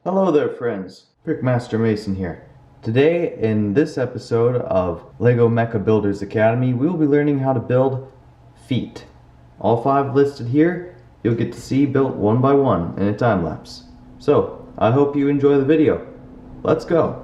Hello there friends, Brickmaster Mason here. Today in this episode of Lego Mecha Builders Academy we will be learning how to build feet. All 5 listed here you'll get to see built one by one in a time lapse. So I hope you enjoy the video. Let's go!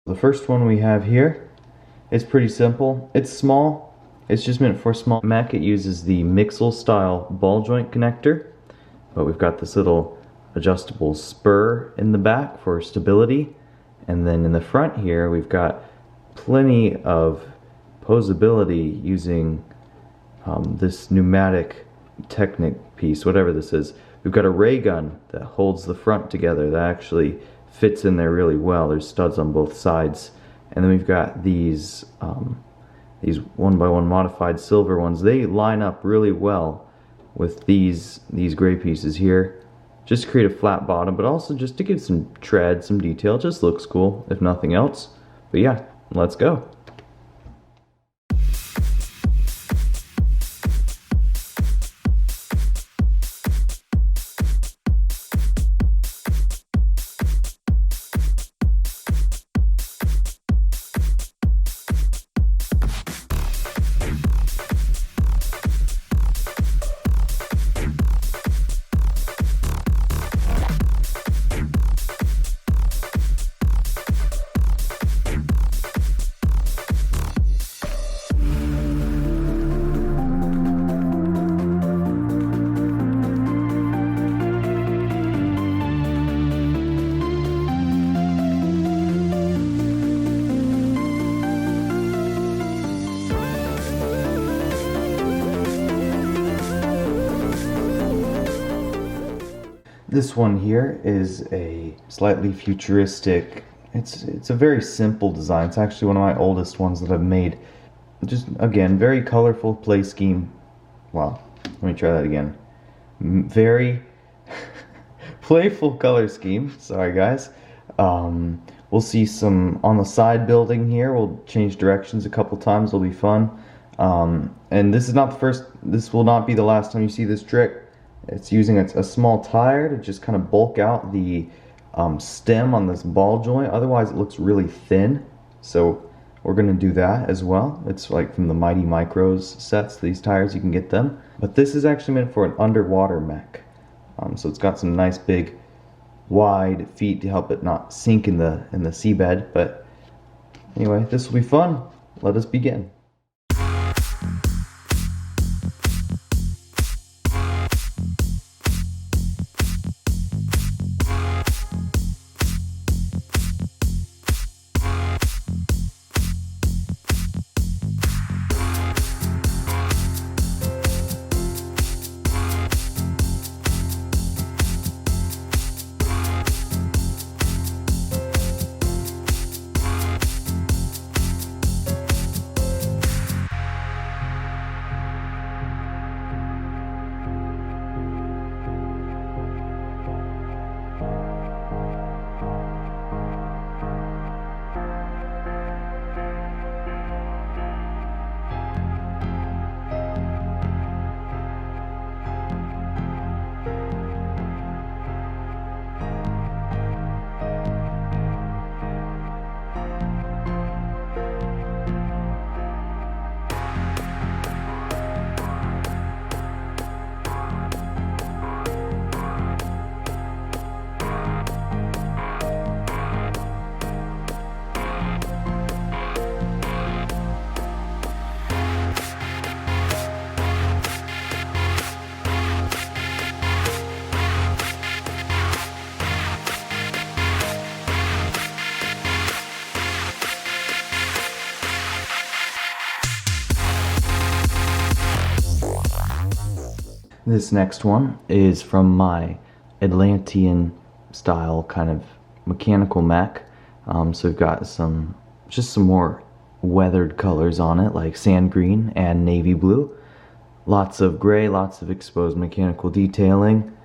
The first one we have here, it's pretty simple. It's small. It's just meant for small mech. It uses the Mixel style ball joint connector. But we've got this little adjustable spur in the back for stability. And then in the front here, we've got plenty of posability using this pneumatic Technic piece, whatever this is. We've got a ray gun that holds the front together that actually fits in there really well. There's studs on both sides, and then we've got these 1x1 modified silver ones. They line up really well with these gray pieces here, just to create a flat bottom, but also just to give some tread, some detail. It just looks cool if nothing else. But yeah, let's go. This one here is a slightly futuristic, it's a very simple design. It's actually one of my oldest ones that I've made. Just again, very colorful play scheme. Wow, let me try that again. Very playful color scheme, sorry guys. We'll see some on the side building here. We'll change directions a couple times, it'll be fun. And this is not the first, this will not be the last time you see this trick. It's using a small tire to just kind of bulk out the stem on this ball joint. Otherwise it looks really thin. So we're going to do that as well. It's like from the Mighty Micros sets, these tires, you can get them. But this is actually meant for an underwater mech. So it's got some nice big wide feet to help it not sink in the seabed. But anyway, this will be fun. Let us begin. This next one is from my Atlantean style kind of mechanical mech. So we've got just some more weathered colors on it, like sand green and navy blue. Lots of gray, lots of exposed mechanical detailing.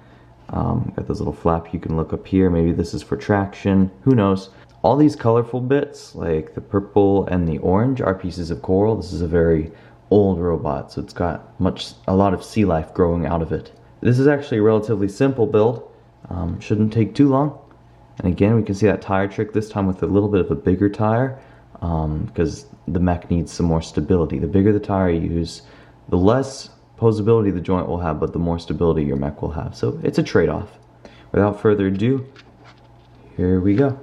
Got this little flap you can look up here. Maybe this is for traction. Who knows? All these colorful bits, like the purple and the orange, are pieces of coral. This is a very old robot, so it's got a lot of sea life growing out of it. This is actually a relatively simple build. Shouldn't take too long. And again, we can see that tire trick this time with a little bit of a bigger tire, because the mech needs some more stability. The bigger the tire you use, the less posability the joint will have, but the more stability your mech will have. So it's a trade-off. Without further ado, here we go.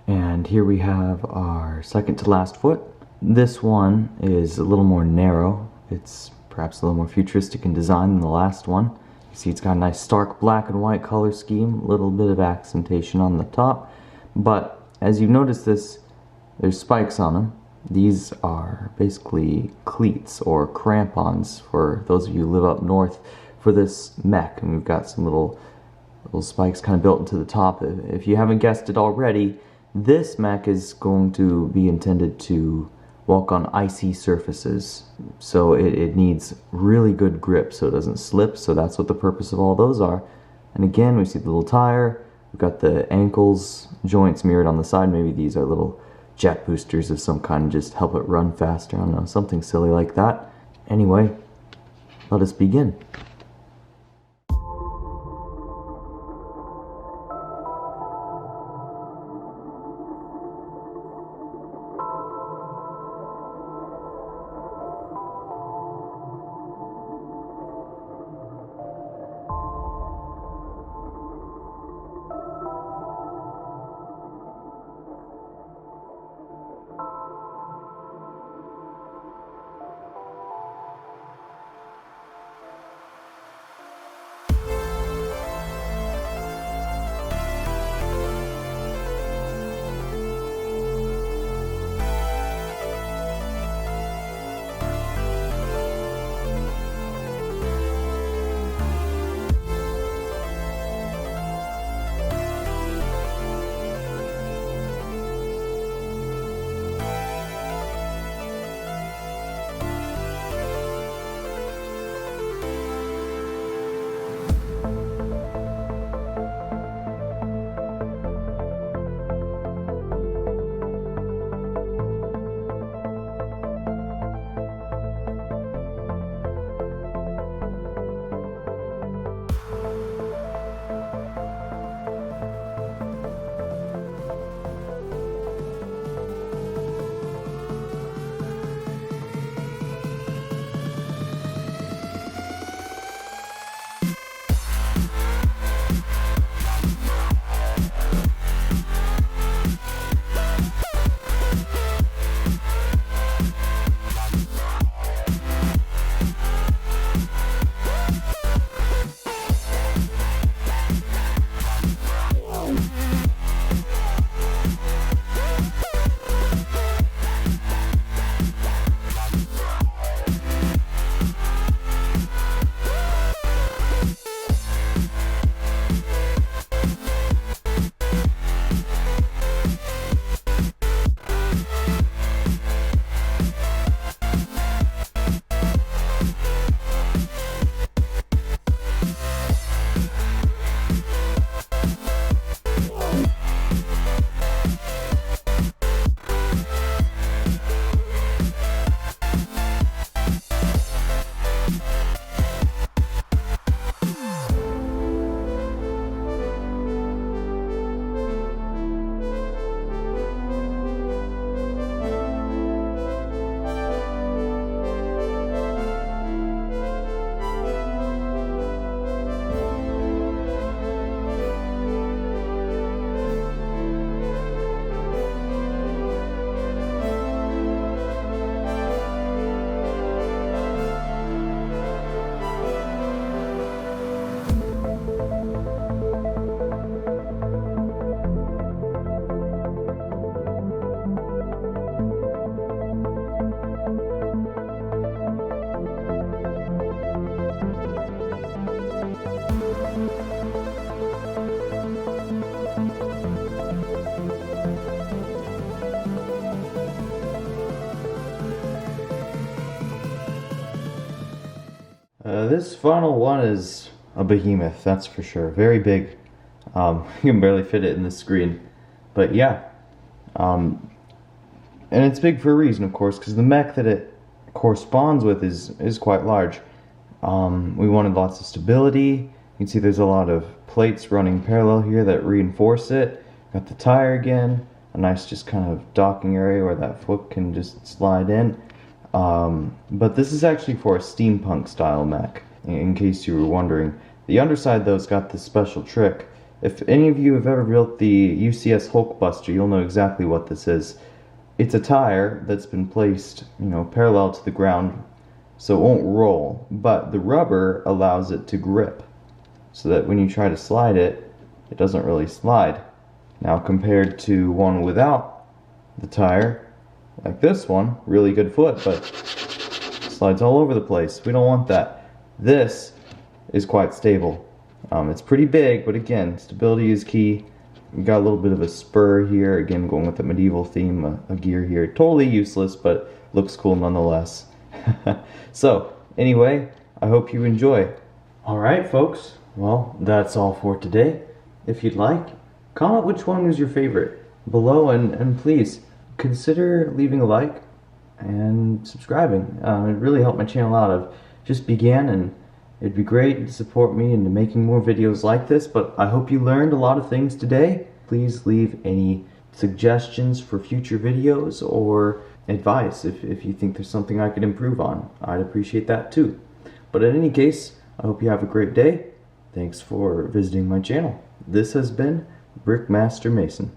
And here we have our second to last foot. This one is a little more narrow. It's perhaps a little more futuristic in design than the last one. You see it's got a nice stark black and white color scheme, a little bit of accentation on the top. But as you've noticed there's spikes on them. These are basically cleats or crampons for those of you who live up north for this mech. And we've got some little spikes kind of built into the top. If you haven't guessed it already, this mech is going to be intended to walk on icy surfaces. So it needs really good grip so it doesn't slip. So that's what the purpose of all those are. And again, we see the little tire. We've got the ankles joints mirrored on the side. Maybe these are little jet boosters of some kind, just help it run faster. I don't know, something silly like that. Anyway, let us begin. This final one is a behemoth, that's for sure. Very big. You can barely fit it in the screen. But yeah. And it's big for a reason, of course, because the mech that it corresponds with is quite large. We wanted lots of stability. You can see there's a lot of plates running parallel here that reinforce it. Got the tire again. A nice just kind of docking area where that foot can just slide in. But this is actually for a steampunk style mech, in case you were wondering. The underside though has got this special trick. If any of you have ever built the UCS Hulkbuster, you'll know exactly what this is. It's a tire that's been placed, parallel to the ground, so it won't roll, but the rubber allows it to grip, so that when you try to slide it, it doesn't really slide. Now compared to one without the tire, like this one, really good foot, but slides all over the place. We don't want that. This is quite stable. It's pretty big, but again, stability is key. We got a little bit of a spur here, again going with the medieval theme, a gear here. Totally useless, but looks cool nonetheless. So, anyway, I hope you enjoy. Alright folks, well, that's all for today. If you'd like, comment which one was your favorite below, and please consider leaving a like and subscribing. It really helped my channel out. I've just began, and it'd be great to support me into making more videos like this, but I hope you learned a lot of things today. Please leave any suggestions for future videos or advice if you think there's something I could improve on. I'd appreciate that too. But in any case, I hope you have a great day. Thanks for visiting my channel. This has been Brickmaster Mason.